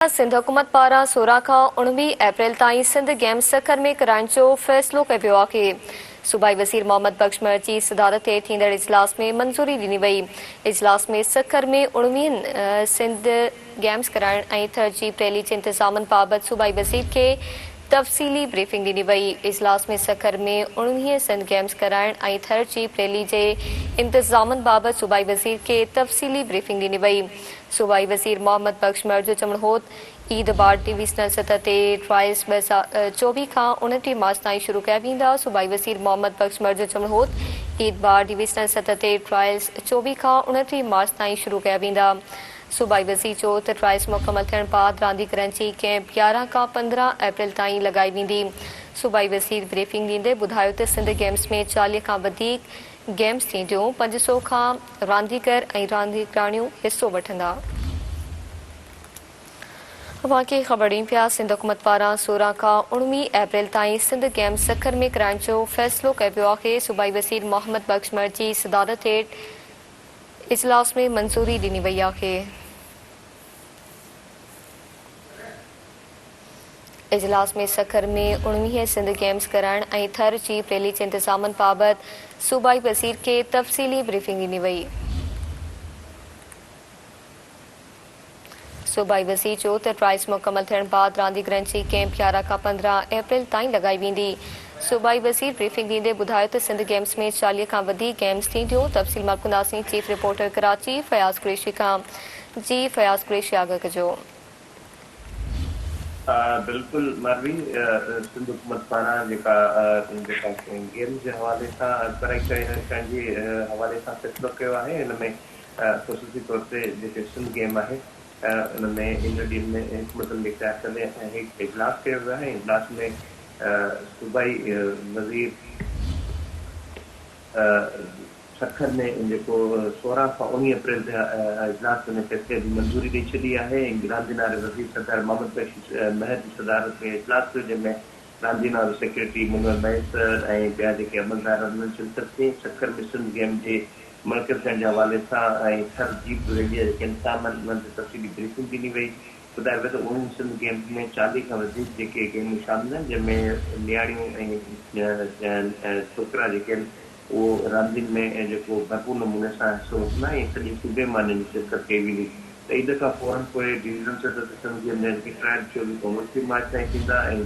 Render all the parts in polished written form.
सिंध हुकूमत पारां 16 खां 19 अप्रैल ताईं सिंध गेम्स सखर में कराइण जो फ़ैसिलो कयो वियो आहे। सूबाई वज़ीर मोहम्मद बख़्श मीर जी सदारत ते थींदड़ इजलास में मंज़ूरी ॾिनी वई। इजलास में सखर में 19 सिंध गेम्स कराइण ऐं थर जी रैली जे इंतज़ामनि बाबति सूबाई वज़ीर खे तफ़सीली ब्रीफिंग ॾिनी वई। इजलास में सखर में 19 सिंध गेम्स कराइण ऐं थर जी रैली जे इंतज़ामनि बाबति सूबाई वज़ीर खे तफ़सीली ब्रीफिंग ॾिनी वई। सूबाई वज़ीर मोहम्मद बख़्श मीर जो चवणु हो ईद बार डिवीज़नल सतह ते ट्रायल्स 2024 खां 29 मार्च ताईं शुरू कया वेंदा। सूबाई वज़ीर मोहम्मद बख़्श मीर जो चवणु हो ईद बार डिवीज़नल सतह ते ट्रायल्स 24 खां 29 मार्च ताईं शुरू कया वेंदा। सूबाई वज़ीर चयो त ट्रायल्स मुकमल थियण बाद रांदीगरनि जी कैंप 11 खां 15 अप्रैल ताईं लॻाई वेंदी। सूबाई वज़ीर ब्रीफिंग ॾींदे ॿुधायो त सिंध गेम्स में 40 खां वधीक गेम्स थींदियूं। 500 खां रांदीगर ऐं रांदीगराणियूं हिसो वठंदा। वाक़ई ख़बर ॾियूं पिया सिंध हुकूमत पारां 16 खां 19 अप्रैल ताईं सिंध गेम्स सखर में कराइण जो फ़ैसिलो कयो वियो आहे। सूबाई वज़ीर मोहम्मद बख़्श मीर जी सदारत हेठि इजलास में मंज़ूरी ॾिनी वई आहे। इजलास में सखर में 19 सिंध गेम्स कराइण ऐं थर जी रैली जे इंतज़ामनि बाबति सूबाई वज़ीर खे तफ़सीली ब्रीफिंग ॾिनी वई। सूबाई वज़ीर चयो त ट्रायल्स मुकमल थियण बाद रांदीगरनि जी कैंप 11 खां 15 अप्रैल ताईं लॻाई वेंदी। सूबाई वज़ीर ब्रीफिंग ॾींदे ॿुधायो त सिंध गेम्स में 40 खां वधीक गेम्स थींदियूं। तफ़सील मरकुंदासीं चीफ रिपोर्टर कराची फयाज़ कुरैशी खां। जी फयाज़ कुरैशी आगाह कजो। बिल्कुल मरवी सिंध हुकूमत पारां जेका गेम जे हवाले सां कराई करण जे हवाले सां फ़ैसिलो कयो आहे। हिन में ख़ुसूसी तौर ते जेके सिंध गेम आहे उन में इन ॾींहंनि में हुकूमत जे क़यादत में हिकु इजलास कयो वियो आहे। इजलास में सूबाई वज़ीर सखर में जेको 16 खां 19 अप्रैल ते इजलास में फ़ैसिले जी मंज़ूरी ॾेई छॾी आहे। रांदीनारे वज़ीर सरदार मोहम्मद बख़्श मीर जी सदारत में इजलास थियो जंहिंमें रांदीनारो सेक्रेटरी मुनवर मैसर ऐं ॿिया जेके अमलदार उन्हनि शिरकत कई। सखर में सिंध गेम जे मुनक़िद थियण जे हवाले सां ऐं थर जीप रैलीअ जेके इंतज़ाम आहिनि उन्हनि ते तफ़सीली ब्रीफिंग ॾिनी वई। ॿुधायो वियो त 19 सिंध गेम्स में 40 खां वधीक जेके गेमूं शामिल आहिनि जंहिंमें नियाणियूं ऐं छोकिरा जेके आहिनि उहो रांदियुनि में जेको भरपूर नमूने सां हिसो वठंदा ऐं सॼे सूबे मां हिननि जी शिरकत कई वेंदी। त ईद खां फौरन पोइ डिवीज़न सतह ते सिंध गेम जा जेके ट्रायल 24 खां 29 मार्च ताईं थींदा ऐं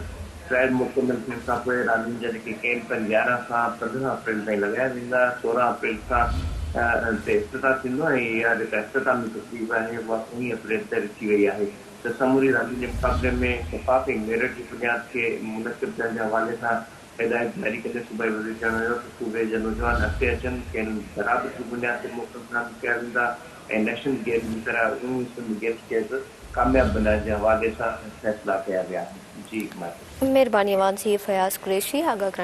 ट्रायल मुकमल थियण खां पोइ रांदियुनि जा जेके कैंप आहिनि 11 खां 15 अप्रैल ताईं लॻाया वेंदा। 16 अप्रैल खां ते इफ़्तिताह थींदो ऐं इहा जेका इख़्तितामी तक़रीब आहे उहा 19 अप्रैल ते रखी वई आहे। त समूरी रांदियुनि जे मुक़ाबले में शफ़ाफ़ ऐं मेरिट जी बुनियाद खे मुनक़िद थियण जे हवाले सां हिदायत जारी कंदे सूबाई वज़ीर चवणु हुयो त सूबे जा नौजवान अॻिते अचनि खेनि बराबरि जी बुनियाद ते मुख़्तलिफ़ रांदियूं कया वेंदा ऐं नेशनल गेम जी तरह सिंध गेम्स खे कामयाबु बनाइण जे हवाले सां फ़ैसिला कया विया आहिनि। जी महिरबानी जी फयाज़ कुरैशी आगाह